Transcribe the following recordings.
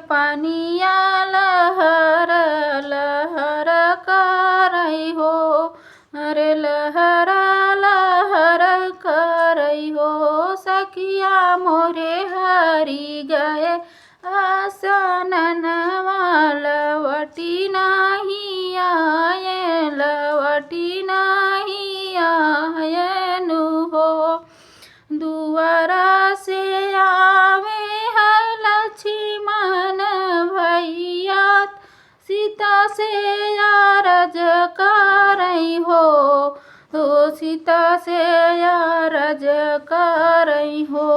पानिया लहर लहर करई हो, अरे लहरा लहर करई हो। सखिया मोरे हरि गए आसननवा लवटी नाही आए, लवटी नाही आयनु हो। दुआरा से आवे है लक्ष्मण भैया, सीता से अरज करई हो, तो सीता से अरज करई हो।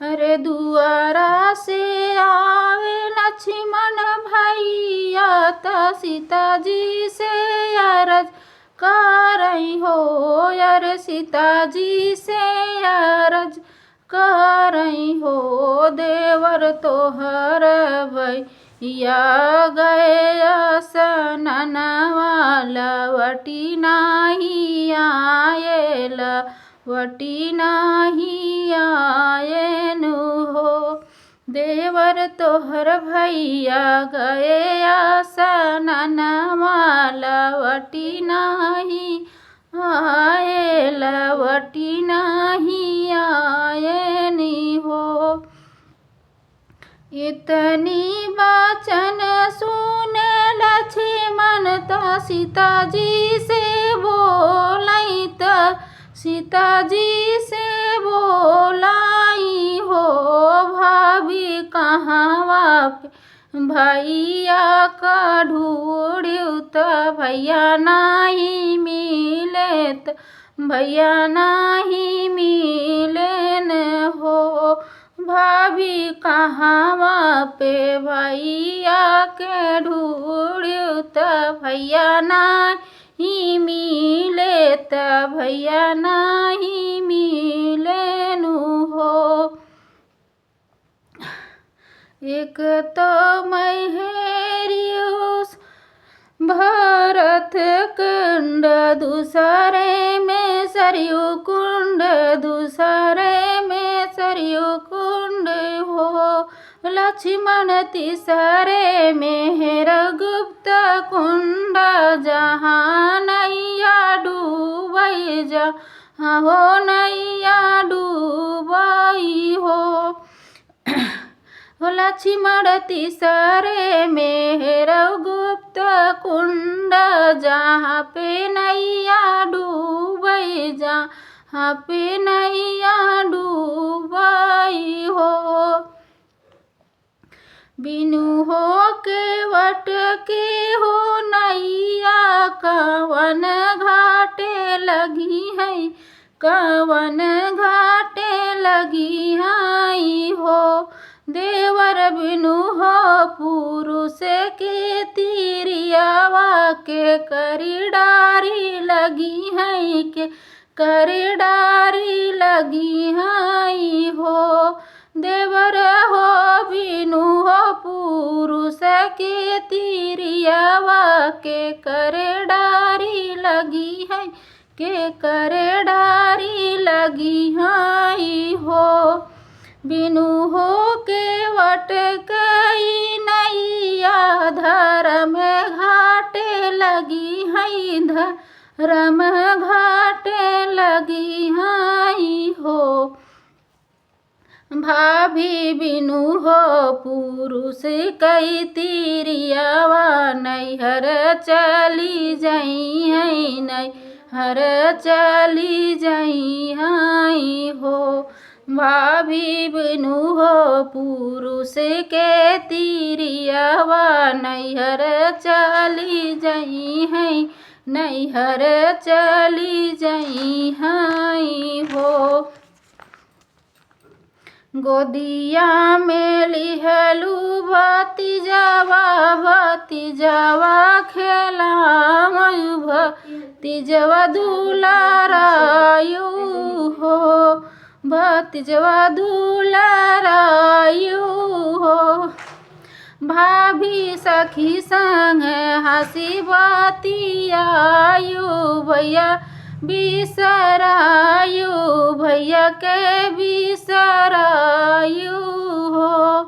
अरे दुआरा से आवे लक्ष्मण भैया, त सीता जी से अरज करई हो, अरे सीता जी से अरज करई हो। देवर तोहर भैया गए आसननवा लवटी नाही आए, लवटी नाही आयनु हो। देवर तोहर भैया गए आसननवा लवटी नाही आए, लवटी नहीं आयनी हो। इतनी वचन सुने लक्ष्मण त सीता जी से बोलाई, त सीता जी से बोलाई हो। भाभी कहाँ भैया का ढूंढ्यू त भैया नाही मिलेत, भैया नाही मिलेन हो। भाभी कहाँ पे भैया के ढूंढ्यू त भैया नाही मिलेत, भैया नाही मिलेनु हो। एक तो महेरियुस भरत कुंड, दूसरे में सरयू कुंड, दूसरे में सरयू कुंड हो। लक्ष्मण तीसरे में हेरगुप्त कुंड, जहाँ नैया डूबई, जहाँ हो नैया डूबई हो। लक्ष्मण तीसरे में हेरगुप्त कुंड, जहाँ पे नैया डूबई, जहाँ पे नैया डूबई हो। बिनु हो के वट के हो नैया, कवन घाटे लगी है, कवन घाटे लगी है हो। देवर बिनु हो पुरुष के तिरियावा, के करी डारी लगी है, के करी डारी लगी है हो। देवर हो बिनु हो पुरुष के तिरियावा, के करे डारी लगी है, के करे डारी लगी है हो। बिनु हो के वट कई नैया, धर्म घाटे लगी है, धर्म घाटे लगी है हो। भाभी बिनु हो पुरुष कई तिरियावा, नैहर चली जाई है, नैहर चली जाई है हो। भाभी बिनु हो पुरुष के तिरियावा, नैहर चली जाई है, नैहर चली जाई है हो। गोदिया में लिहलू भतीजवा, भतीजवा खेलावयु, भतीजवा दुलारायु हो, भतीजवा दुलारायु हो। भाभी सखी संग हंसी बतियायु, भैया बिसरायु, भैया के बिसरायु हो।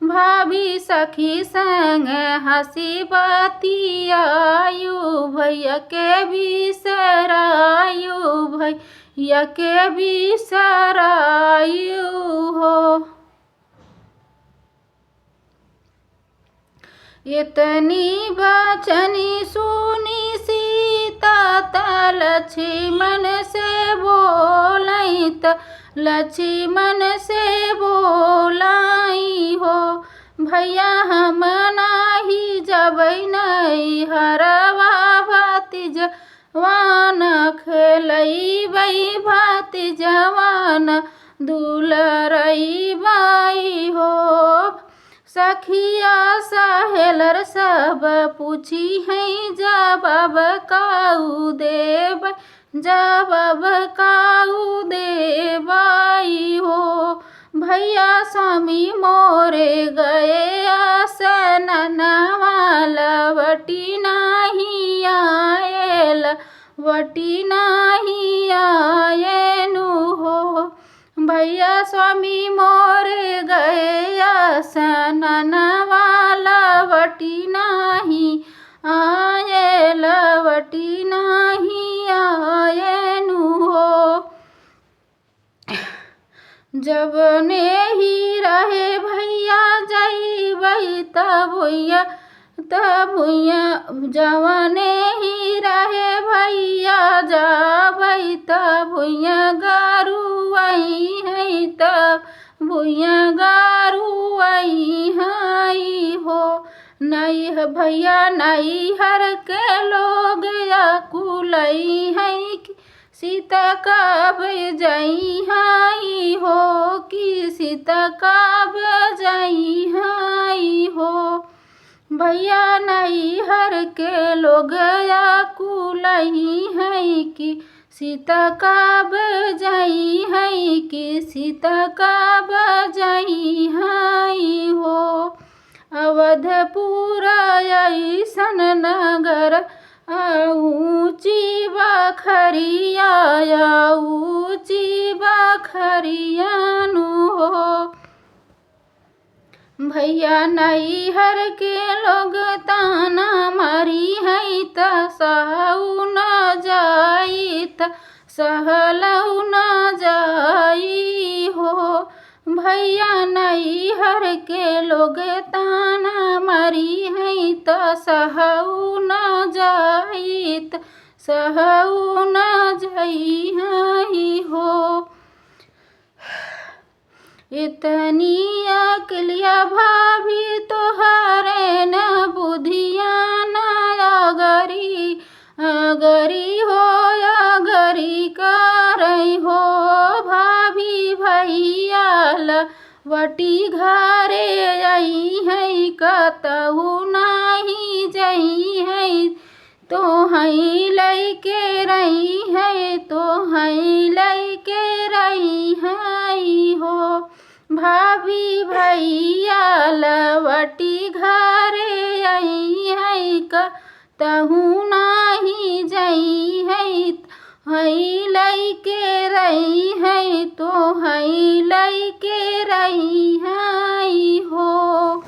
भाभी सखी संग हंसी बतियायु भैया के बिसरायु भैया के बिसरायु हो। इतनी बचनी सुनी सीता त लक्ष्मण से बोलाई लक्ष्मण से बोलाई हो। भैया हम नाही जबै नहीं हरवा भतीजवान खेलैबै भतीजवान दुलरैबै हो। सखिया सहेलर सब पूछी है जवाब काऊ देबै जवाब काऊ देबै हो। भैया स्वामी मोरे गए आसनवा लवटी नाही आयल वटी नाही आयनु हो। भैया स्वामी मोरे गए आसनवा लवटी नाही आये लवटी नाही आयनु हो। जब ने ही रहे भैया जइबै तब भुइया जवने ही रहे भैया जाबै तब भुइया गारुआई है तब भुइया गारुआई है हो। नहीं भैया नहीं हर के लोग अकुलई है सीता कब जई हाई हो कि सीता कब जई हाई हो। भैया नहीं हर के लोग अकुलई है कि सीता कब जई है कि सीता कब जई हाई हो। अवधपुर ऐसन नगर ऊँची बखरिया ऊँची बखरियानु हो। भैया नहीं हर के लोग ताना मारी है त सहु न जाई त सहलऊ न जाई हो। भैया नहीं हर के लोग ताना मारी है त सहु न जाई त सहु न जाई हो। इतनी अकलिया भाभी तोहरे न बुधिया न अगरी हो अगरी करई हो। भाभी भैया लवटी घरे आई है कतहु नाही जई है तो हई लैके रही है तो हई लैके रही है हो। भाभी भैया लवटी घरे आई है कतहु नाही जई है हई लैके रही है तो हई लैके रही है हो।